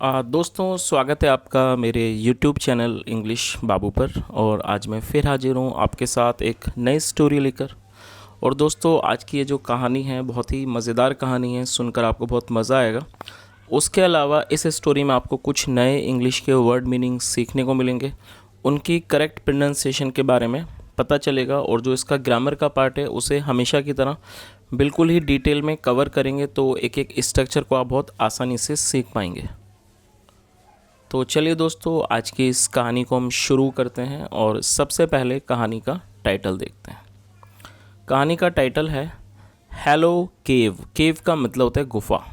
दोस्तों स्वागत है आपका मेरे YouTube चैनल इंग्लिश बाबू पर। और आज मैं फिर हाजिर हूँ आपके साथ एक नई स्टोरी लेकर। और दोस्तों आज की ये जो कहानी है बहुत ही मज़ेदार कहानी है, सुनकर आपको बहुत मज़ा आएगा। उसके अलावा इस स्टोरी में आपको कुछ नए इंग्लिश के वर्ड मीनिंग सीखने को मिलेंगे, उनकी करेक्ट प्रोनाउंसिएशन के बारे में पता चलेगा, और जो इसका ग्रामर का पार्ट है उसे हमेशा की तरह बिल्कुल ही डिटेल में कवर करेंगे, तो एक एक स्ट्रक्चर को आप बहुत आसानी से सीख पाएंगे। तो चलिए दोस्तों आज की इस कहानी को हम शुरू करते हैं और सबसे पहले कहानी का टाइटल देखते हैं। कहानी का टाइटल है हेलो केव। केव का मतलब होता है गुफा।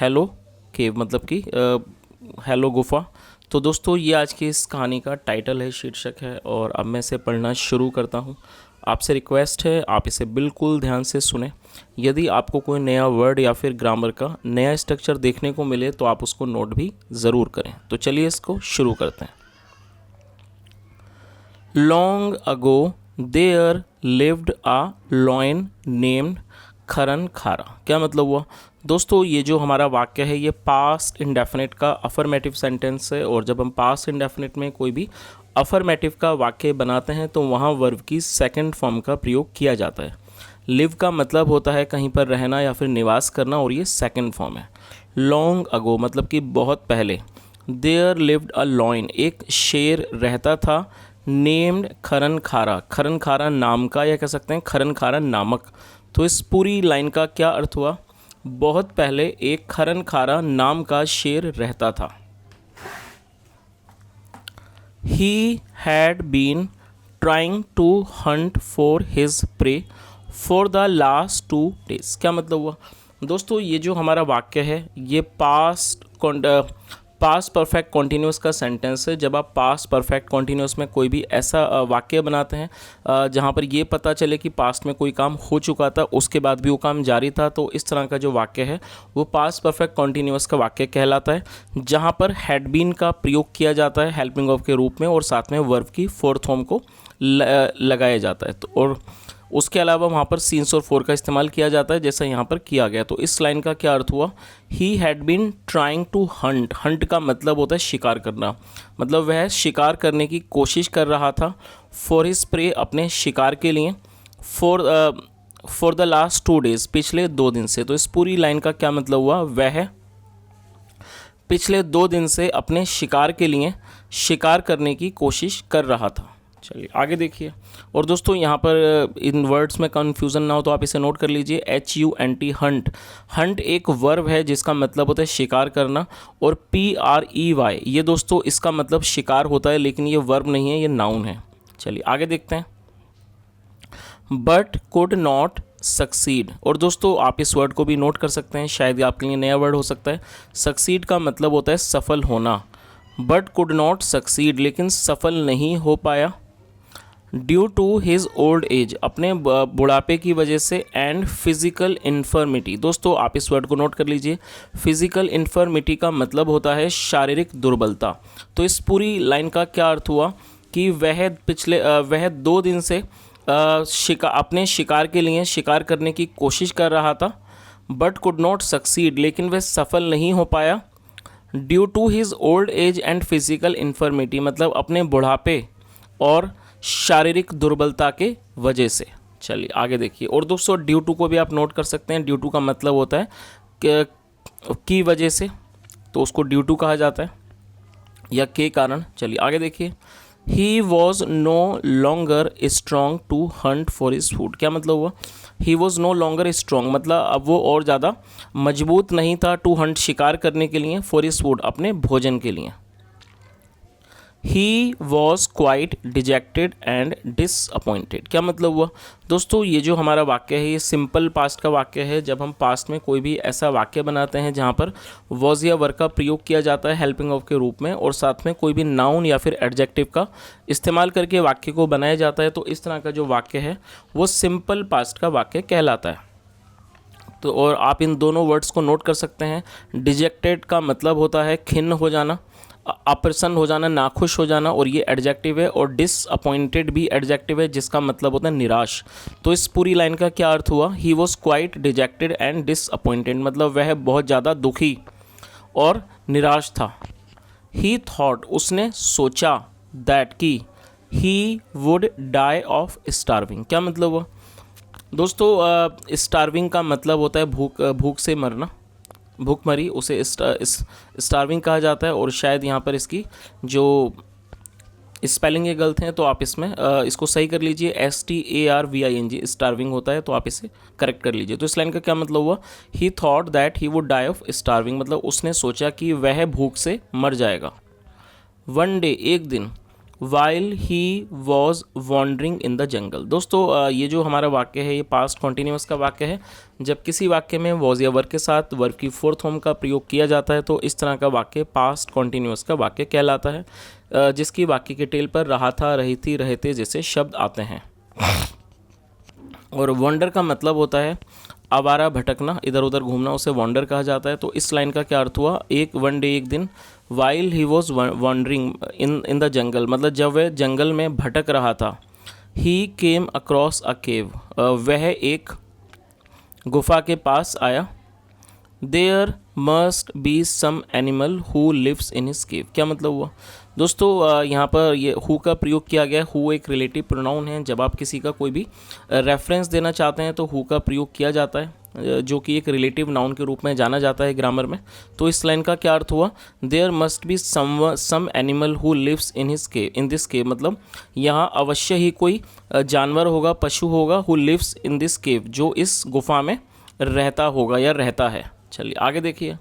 हेलो केव मतलब कि हेलो गुफा। तो दोस्तों ये आज की इस कहानी का टाइटल है, शीर्षक है, और अब मैं इसे पढ़ना शुरू करता हूँ। आपसे रिक्वेस्ट है आप इसे बिल्कुल ध्यान से सुने। यदि आपको कोई नया वर्ड या फिर ग्रामर का नया स्ट्रक्चर देखने को मिले तो आप उसको नोट भी ज़रूर करें। तो चलिए इसको शुरू करते हैं। Long ago there lived a lion named Kharan Khara. क्या मतलब हुआ दोस्तों? ये जो हमारा वाक्य है ये पास्ट इंडेफिनिट का अफर्मेटिव सेंटेंस है, और जब हम पास्ट इंडेफिनिट में कोई भी अफर्मेटिव का वाक्य बनाते हैं तो वहाँ वर्ब की सेकंड फॉर्म का प्रयोग किया जाता है। लिव का मतलब होता है कहीं पर रहना या फिर निवास करना, और ये सेकंड फॉर्म है। लॉन्ग अगो मतलब कि बहुत पहले। देयर लिव्ड अ लॉयन एक शेर रहता था। नेम्ड खरन खारा, खरन खारा नाम का, या कह सकते हैं खरन खारा नामक। तो इस पूरी लाइन का क्या अर्थ हुआ? बहुत पहले एक खरन खारा नाम का शेर रहता था। He had been trying to hunt for his prey for the last 2 days। क्या मतलब हुआ दोस्तों? ये जो हमारा वाक्य है ये पास्ट परफेक्ट कॉन्टीन्यूस का सेंटेंस है। जब आप पास्ट परफेक्ट कॉन्टीन्यूस में कोई भी ऐसा वाक्य बनाते हैं जहाँ पर ये पता चले कि पास्ट में कोई काम हो चुका था, उसके बाद भी वो काम जारी था, तो इस तरह का जो वाक्य है वो पास्ट परफेक्ट कॉन्टीन्यूस का वाक्य कहलाता है, जहाँ पर हैड बीन का प्रयोग किया जाता है हेल्पिंग ऑफ के रूप में, और साथ में वर्ब की फोर्थ फॉर्म को लगाया जाता है। तो और उसके अलावा वहाँ पर सीन्स और फोर का इस्तेमाल किया जाता है जैसा यहाँ पर किया गया। तो इस लाइन का क्या अर्थ हुआ? He had been trying to hunt. Hunt का मतलब होता है शिकार करना, मतलब वह शिकार करने की कोशिश कर रहा था। फॉर हिज प्रे अपने शिकार के लिए। फॉर द लास्ट 2 days पिछले 2 दिन से। तो इस पूरी लाइन का क्या मतलब हुआ? वह पिछले 2 दिन से अपने शिकार के लिए शिकार करने की कोशिश कर रहा था। चलिए आगे देखिए। और दोस्तों यहाँ पर इन वर्ड्स में कन्फ्यूज़न ना हो तो आप इसे नोट कर लीजिए। HUNT Hunt. हंट एक वर्ब है जिसका मतलब होता है शिकार करना, और PREY ये दोस्तों इसका मतलब शिकार होता है, लेकिन ये वर्ब नहीं है, ये नाउन है। चलिए आगे देखते हैं। But could not succeed. और दोस्तों आप इस वर्ड को भी नोट कर सकते हैं, शायद ये आपके लिए नया वर्ड हो सकता है। सक्सीड का मतलब होता है सफल होना। बट कुड नॉट सक्सीड लेकिन सफल नहीं हो पाया। Due to his old age अपने बुढ़ापे की वजह से, एंड फिजिकल इन्फर्मिटी। दोस्तों आप इस वर्ड को नोट कर लीजिए। फिजिकल इन्फर्मिटी का मतलब होता है शारीरिक दुर्बलता। तो इस पूरी लाइन का क्या अर्थ हुआ कि वह 2 दिन से अपने शिकार के लिए शिकार करने की कोशिश कर रहा था। बट कुड नॉट सक्सीड लेकिन वह सफल नहीं हो पाया। Due to his old age and physical infirmity मतलब अपने बुढ़ापे और शारीरिक दुर्बलता के वजह से। चलिए आगे देखिए। और दोस्तों ड्यू टू को भी आप नोट कर सकते हैं। ड्यू टू का मतलब होता है की वजह से, तो उसको ड्यू टू कहा जाता है, या के कारण। चलिए आगे देखिए। He was no longer strong to hunt for his food. क्या मतलब हुआ? He was no longer strong मतलब अब वो और ज़्यादा मजबूत नहीं था, टू हंट शिकार करने के लिए, फॉर हिज फूड अपने भोजन के लिए। He was quite dejected and disappointed. क्या मतलब हुआ दोस्तों? ये जो हमारा वाक्य है ये सिंपल पास्ट का वाक्य है। जब हम पास्ट में कोई भी ऐसा वाक्य बनाते हैं जहाँ पर वॉज या वर्ब का प्रयोग किया जाता है हेल्पिंग ऑफ के रूप में, और साथ में कोई भी नाउन या फिर एडजेक्टिव का इस्तेमाल करके वाक्य को बनाया जाता है, तो इस तरह का जो वाक्य है वो सिंपल पास्ट का वाक्य कहलाता है। तो और आप इन दोनों वर्ड्स को नोट कर सकते हैं। डिजेक्टेड का मतलब होता है खिन्न हो जाना, अप्रसन्न हो जाना, नाखुश हो जाना, और ये एडजेक्टिव है। और डिसअपॉइंटेड भी एडजेक्टिव है जिसका मतलब होता है निराश। तो इस पूरी लाइन का क्या अर्थ हुआ? He was quite dejected and disappointed मतलब वह बहुत ज़्यादा दुखी और निराश था। ही थॉट उसने सोचा, दैट कि he would die of starving. क्या मतलब हुआ दोस्तों? स्टार्विंग का मतलब होता है भूख से मरना, भूखमरी, उसे स्टार्विंग कहा जाता है। और शायद यहाँ पर इसकी जो स्पेलिंग ये गलत हैं तो आप इसमें इसको सही कर लीजिए, STARVING स्टार्विंग होता है, तो आप इसे करेक्ट कर लीजिए। तो इस लाइन का क्या मतलब हुआ? He thought that he would die of starving, मतलब उसने सोचा कि वह भूख से मर जाएगा। वन डे एक दिन, while he was wandering in the jungle. दोस्तों ये जो हमारा वाक्य है ये पास्ट कॉन्टिन्यूस का वाक्य है। जब किसी वाक्य में वॉज या वर्ब के साथ वर्ब की फोर्थ फॉर्म का प्रयोग किया जाता है तो इस तरह का वाक्य पास्ट कॉन्टिन्यूस का वाक्य कहलाता है, जिसकी वाक्य के टेल पर रहा था, रही थी, रहते जैसे शब्द आते हैं। और वॉन्डर का मतलब होता है आवारा, भटकना, इधर उधर घूमना, उसे वॉन्डर कहा जाता है। तो इस लाइन का क्या अर्थ हुआ? वन डे एक दिन, while he was wandering in the jungle, मतलब जब वह जंगल में भटक रहा था। ही केम अक्रॉस अ केव, वह एक गुफा के पास आया। There must be some animal who lives in his cave. क्या मतलब हुआ दोस्तों? यहाँ पर ये हु का प्रयोग किया गया। हु एक रिलेटिव प्रोनाउन है। जब आप किसी का कोई भी रेफरेंस देना चाहते हैं तो हु का प्रयोग किया जाता है, जो कि एक रिलेटिव नाउन के रूप में जाना जाता है ग्रामर में। तो इस लाइन का क्या अर्थ हुआ? There must be some animal who lives in his cave, in this cave, मतलब यहाँ अवश्य ही कोई जानवर होगा, पशु होगा, who lives in this cave, जो इस गुफा में रहता होगा या रहता है। चलिए आगे देखिए।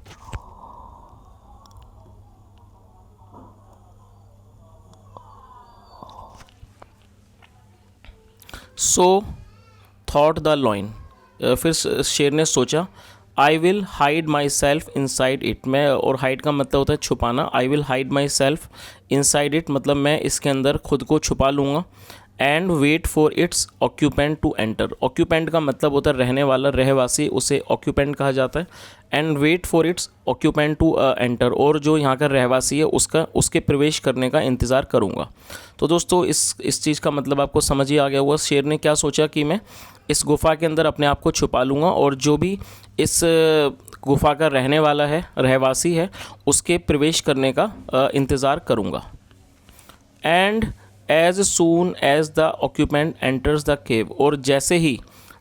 सो थॉट द लॉइन, फिर शेर ने सोचा, I will hide myself inside it. मैं, और हाइड का मतलब होता है छुपाना। I will hide myself inside it, मतलब मैं इसके अंदर खुद को छुपा लूँगा। And wait for its occupant to enter. Occupant का मतलब होता है रहने वाला, रहवासी, उसे ऑक्यूपेंट कहा जाता है। And wait for its occupant to enter, और जो यहाँ का रहवासी है उसके प्रवेश करने का इंतज़ार करूँगा। तो दोस्तों इस चीज़ का मतलब आपको समझ ही आ गया हुआ। शेर ने क्या सोचा कि मैं इस गुफ़ा के अंदर अपने आप को छुपा लूँगा और जो भी इस गुफ़ा का रहने वाला है, रहवासी है, उसके प्रवेश करने का इंतज़ार करूँगा। And as soon as the occupant enters the cave, और जैसे ही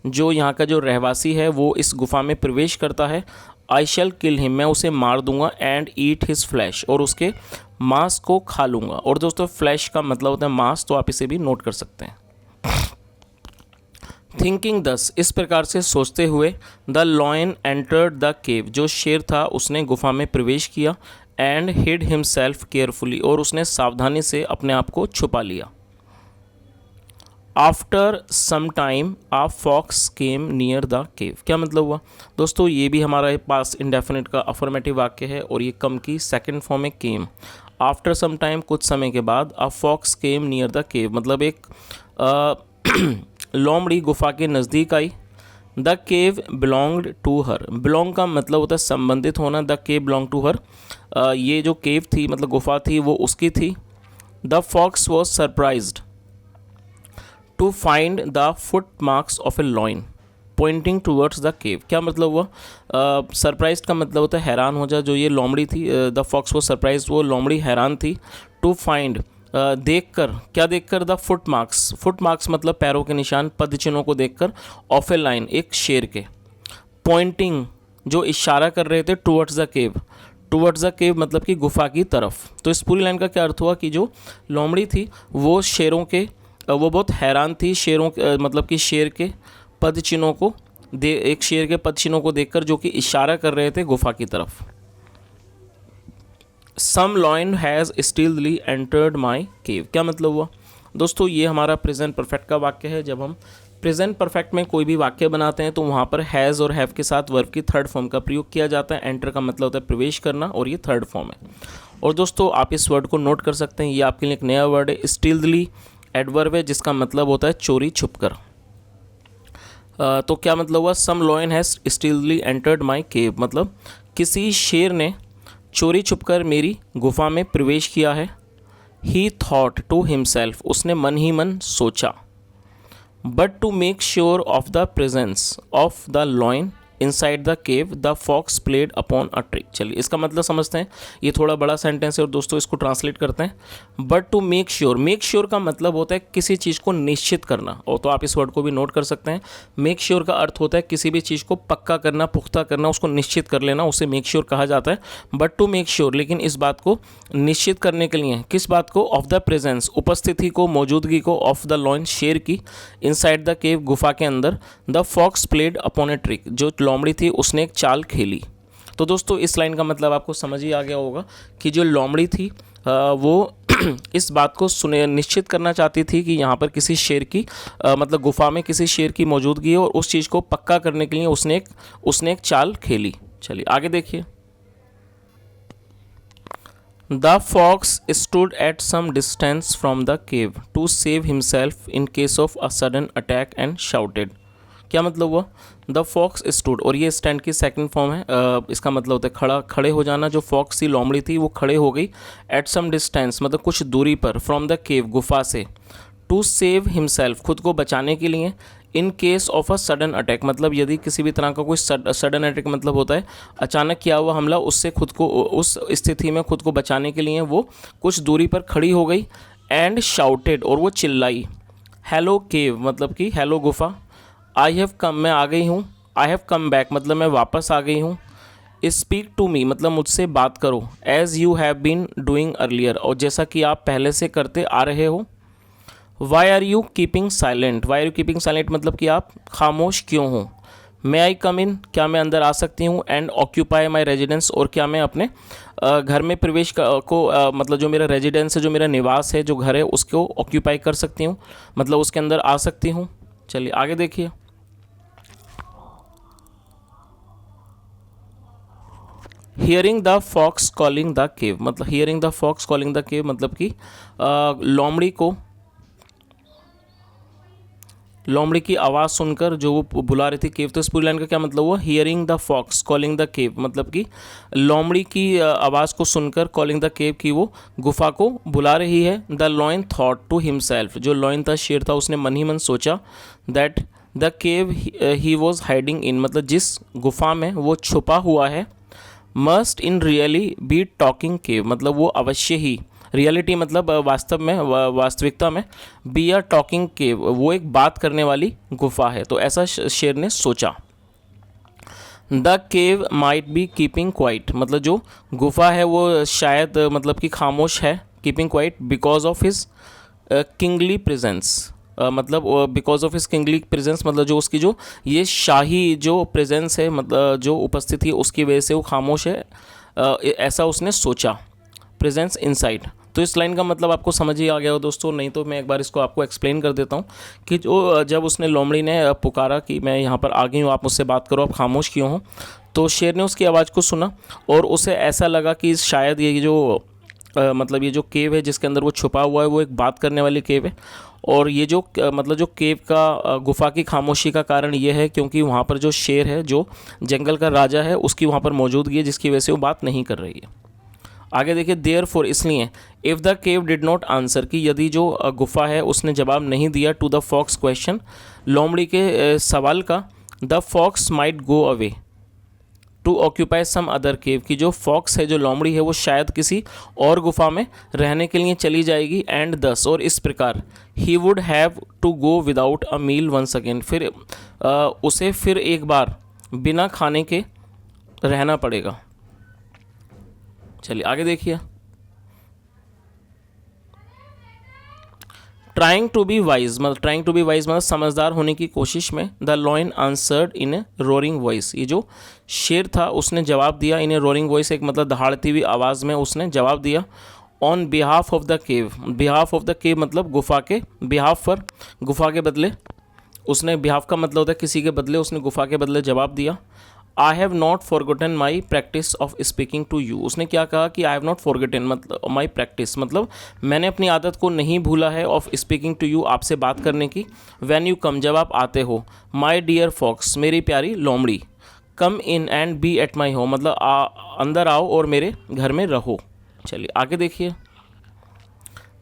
जो यहाँ का जो रहवासी है वो इस गुफा में प्रवेश करता है, आई शैल किल हिम, मैं उसे मार दूंगा। एंड ईट हिज फ्लैश, और उसके मांस को खा लूँगा। और दोस्तों फ्लैश का मतलब होता है मांस, तो आप इसे भी नोट कर सकते हैं। थिंकिंग दस, इस प्रकार से सोचते हुए, the lion entered the cave, जो शेर था उसने गुफा में प्रवेश किया। एंड हिड हिमसेल्फ केयरफुली, और उसने सावधानी से अपने आप को छुपा लिया। After some time a fox came near the cave. क्या मतलब हुआ दोस्तों? ये भी हमारा पास इंडेफिनिट का अफर्मेटिव वाक्य है और ये कम की सेकंड फॉर्म है केम। आफ्टर सम टाइम, कुछ समय के बाद, a fox came near the cave, मतलब एक लोमड़ी गुफा के नज़दीक आई। The cave belonged to her, belong का मतलब होता है संबंधित होना। The cave belong to her, ये जो केव थी मतलब गुफा थी वो उसकी थी। The fox was surprised to find the foot marks of a lion pointing towards the cave. क्या मतलब हुआ? सरप्राइज का मतलब होता है हैरान हो जा। जो ये लोमड़ी थी, द फॉक्स वो सरप्राइज, वो लोमड़ी हैरान थी। टू फाइंड, देखकर, क्या देखकर? The foot marks, foot marks मतलब पैरों के निशान, पद चिन्हों को देखकर। ऑफ ए लाइन, एक शेर के। पॉइंटिंग, जो इशारा कर रहे थे, towards the cave, towards the cave मतलब कि गुफा की तरफ। तो इस पूरी लाइन का क्या अर्थ हुआ कि जो लोमड़ी थी वो शेरों के, वो बहुत हैरान थी शेरों मतलब कि शेर के पद चिन्हों को एक शेर के पद चिन्हों को देखकर, जो कि इशारा कर रहे थे गुफा की तरफ। सम लॉइन हैज़ स्टीलली एंटर्ड माई केव। क्या मतलब हुआ दोस्तों? ये हमारा प्रेजेंट परफेक्ट का वाक्य है। जब हम प्रेजेंट परफेक्ट में कोई भी वाक्य बनाते हैं तो वहाँ पर हैज़ और हैव के साथ वर्ब की थर्ड फॉर्म का प्रयोग किया जाता है। एंटर का मतलब होता है प्रवेश करना, और ये थर्ड फॉर्म है। और दोस्तों आप इस वर्ड को नोट कर सकते हैं, ये आपके लिए एक नया वर्ड है। स्टीलली एडवर्ब है जिसका मतलब होता है चोरी छुपकर। तो क्या मतलब हुआ? सम लॉयन हैज़ स्टीलली एंटर्ड माई केव, मतलब किसी शेर ने चोरी छुपकर मेरी गुफा में प्रवेश किया है। ही थॉट टू हिमसेल्फ, उसने मन ही मन सोचा। But to make sure of the presence of the lion inside the cave the fox played upon a trick. चलिए इसका मतलब समझते हैं, ये थोड़ा बड़ा सेंटेंस है और दोस्तों इसको ट्रांसलेट करते हैं। बट टू मेक श्योर का मतलब होता है किसी चीज़ को निश्चित करना, और तो आप इस वर्ड को भी नोट कर सकते हैं। मेक श्योर का अर्थ होता है किसी भी चीज़ को पक्का करना, पुख्ता करना, उसको निश्चित कर लेना, उसे मेक श्योर कहा जाता है। बट टू मेक श्योर, लेकिन इस बात को निश्चित करने के लिए, किस बात को, ऑफ द प्रेजेंस, उपस्थिति को, मौजूदगी को, ऑफ द लॉयन, शेर की, इनसाइड द केव, गुफा के अंदर, the fox played upon a trick, जो लोमड़ी थी उसने एक चाल खेली। तो दोस्तों इस लाइन का मतलब आपको समझ ही आ गया होगा कि जो लोमड़ी थी वो इस बात को निश्चित करना चाहती थी कि यहाँ पर किसी शेर की मतलब गुफा में किसी शेर की मौजूदगी है, और उस चीज़ को पक्का करने के लिए उसने एक चाल खेली। चलिए आगे देखिए। The fox stood at some distance from the cave to save himself in case of a sudden attack and shouted. क्या मतलब हुआ? द फॉक्स स्टूड, और ये स्टैंड की सेकंड फॉर्म है, इसका मतलब होता है खड़े हो जाना। जो फॉक्स थी, लोमड़ी थी, वो खड़े हो गई एट सम डिस्टेंस मतलब कुछ दूरी पर, फ्रॉम द केव, गुफा से, टू सेव हिमसेल्फ, खुद को बचाने के लिए, इन case of a sudden attack मतलब यदि किसी भी तरह का कोई सडन अटैक मतलब होता है अचानक किया हुआ हमला, उससे खुद को, उस स्थिति में खुद को बचाने के लिए वो कुछ दूरी पर खड़ी हो गई। एंड शाउटेड, और वो चिल्लाई, हेलो केव मतलब कि हेलो गुफा, आई हैव कम, मैं आ गई हूँ, आई हैव कम बैक मतलब मैं वापस आ गई हूँ, स्पीक टू मी मतलब मुझसे बात करो, as you have been doing earlier, और जैसा कि आप पहले से करते आ रहे हो। Why are you keeping silent, why are you keeping silent मतलब कि आप खामोश क्यों हो। मे आई कम इन, क्या मैं अंदर आ सकती हूँ। एंड ऑक्यूपाई माई रेजिडेंस, और क्या मैं अपने घर में प्रवेश को मतलब जो मेरा रेजिडेंस है, जो मेरा निवास है, जो घर है, उसको ऑक्यूपाई कर सकती हूँ, मतलब उसके अंदर आ सकती हूँ। चलिए आगे देखिए। Hearing the fox calling the cave मतलब hearing the fox calling the cave मतलब कि लोमड़ी की आवाज़ सुनकर जो वो बुला रही थी केव। तो इस पूरी लाइन का क्या मतलब हुआ? Hearing the fox calling the cave मतलब कि लोमड़ी की आवाज़ को सुनकर, कॉलिंग द केव की वो गुफा को बुला रही है। The lion thought to himself, जो लॉयन था, शेर था, उसने मन ही मन सोचा, that the cave he was hiding in मतलब जिस गुफा में वो छुपा हुआ है, must in really be talking cave मतलब वो अवश्य ही, रियलिटी मतलब वास्तव में, वास्तविकता में, बी अ टॉकिंग केव वो एक बात करने वाली गुफा है। तो ऐसा शेर ने सोचा। The cave might be keeping quiet मतलब जो गुफा है वो शायद मतलब कि खामोश है, keeping quiet, because of his kingly presence मतलब because of his kingly presence मतलब जो उसकी जो ये शाही जो प्रेजेंस है, मतलब जो उपस्थिति है, उसकी वजह से वो खामोश है, ऐसा उसने सोचा। Presence inside. तो इस लाइन का मतलब आपको समझ ही आ गया हो दोस्तों, नहीं तो मैं एक बार इसको आपको एक्सप्लेन कर देता हूँ कि जो जब उसने लोमड़ी ने पुकारा कि मैं यहाँ पर आ गई हूँ, आप मुझसे बात करो, आप खामोश क्यों हो, तो शेर ने उसकी आवाज़ को सुना और उसे ऐसा लगा कि शायद ये जो मतलब ये जो केव है जिसके अंदर वो छुपा हुआ है वो एक बात करने वाली केव है। और ये जो मतलब जो केव का गुफा की खामोशी का कारण ये है क्योंकि वहाँ पर जो शेर है, जो जंगल का राजा है, उसकी वहाँ पर मौजूदगी है, जिसकी वजह से वो बात नहीं कर रही है। आगे देखिए, देयरफॉर इसलिए, if the cave did not answer कि यदि जो गुफा है उसने जवाब नहीं दिया, टू द फॉक्स क्वेश्चन लोमड़ी के सवाल का, the fox might go away to occupy some other cave कि जो फॉक्स है, जो लोमड़ी है, वो शायद किसी और गुफा में रहने के लिए चली जाएगी। एंड दस और इस प्रकार, he would have to go without a meal once again फिर उसे फिर एक बार बिना खाने के रहना पड़ेगा। चलिए आगे देखिए। ट्राइंग टू बी वाइज मतलब समझदार होने की कोशिश में, the lion answered in A roaring voice ये जो शेर था उसने जवाब दिया, इन ए रोरिंग वॉइस एक मतलब दहाड़ती हुई आवाज़ में उसने जवाब दिया। On behalf of the cave मतलब गुफा के, बिहाफ पर गुफा के बदले, उसने बिहाफ का मतलब होता है किसी के बदले, उसने गुफा के बदले जवाब दिया। I have not forgotten my practice of speaking to you उसने क्या कहा कि आई हैव नॉट फॉरगॉटन मतलब माई प्रैक्टिस मतलब मैंने अपनी आदत को नहीं भूला है, ऑफ स्पीकिंग टू यू आपसे बात करने की, वैन यू कम जब आप आते हो, माई डियर फॉक्स मेरी प्यारी लोमड़ी, come in and be at my home मतलब अंदर आओ और मेरे घर में रहो। चलिए आगे देखिए।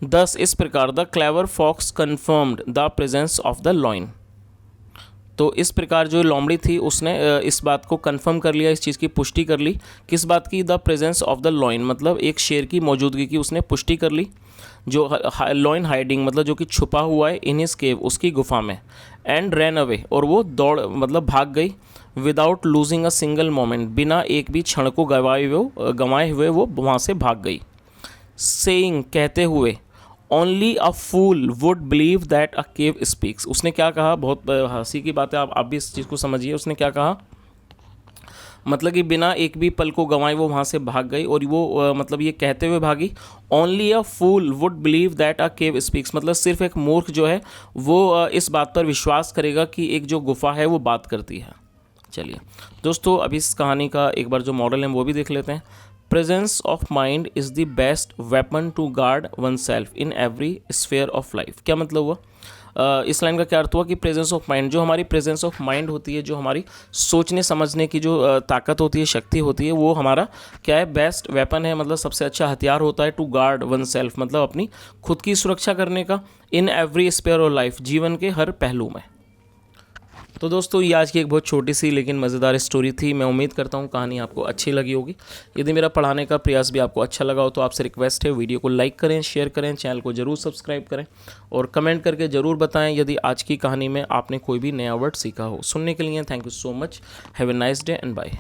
दस इस प्रकार, the clever fox confirmed the presence of the lion तो इस प्रकार जो लोमड़ी थी उसने इस बात को कंफर्म कर लिया, इस चीज़ की पुष्टि कर ली। किस बात की? The presence of the lion, मतलब एक शेर की मौजूदगी की उसने पुष्टि कर ली। जो लॉइन हाइडिंग मतलब जो कि छुपा हुआ है इन हिज केव, उसकी गुफा में। एंड रैन अवे, और वो दौड़ मतलब भाग गई। Without losing a single moment, बिना एक भी क्षण को गंवाए हुए वो वहाँ से भाग गई। सेइंग, कहते हुए, only a fool would believe that a cave speaks. उसने क्या कहा? बहुत हंसी की बात है, आप भी इस चीज़ को समझिए। उसने क्या कहा? मतलब कि बिना एक भी पल को गंवाए वो वहाँ से भाग गई, और वो मतलब ये कहते हुए भागी, only a fool would believe that a cave speaks, मतलब सिर्फ एक मूर्ख जो है वो इस बात पर विश्वास करेगा कि एक जो गुफा है वो बात करती है। चलिए दोस्तों, अभी इस कहानी का एक बार जो मॉडल है वो भी देख लेते हैं। Presence of mind is the best weapon to guard oneself in every sphere of life. क्या मतलब हुआ? इस लाइन का क्या अर्थ हुआ कि प्रेजेंस ऑफ माइंड, जो हमारी प्रेजेंस ऑफ माइंड होती है, जो हमारी सोचने समझने की जो ताकत होती है, शक्ति होती है, वो हमारा क्या है? बेस्ट वेपन है, मतलब सबसे अच्छा हथियार होता है टू गार्ड वन सेल्फ, मतलब अपनी खुद की सुरक्षा करने का। In every sphere of life, जीवन के हर पहलू में। तो दोस्तों, ये आज की एक बहुत छोटी सी लेकिन मज़ेदार स्टोरी थी। मैं उम्मीद करता हूँ कहानी आपको अच्छी लगी होगी। यदि मेरा पढ़ाने का प्रयास भी आपको अच्छा लगा हो तो आपसे रिक्वेस्ट है, वीडियो को लाइक करें, शेयर करें, चैनल को ज़रूर सब्सक्राइब करें और कमेंट करके ज़रूर बताएं यदि आज की कहानी में आपने कोई भी नया वर्ड सीखा हो। सुनने के लिए thank you so much. Have a nice day and bye.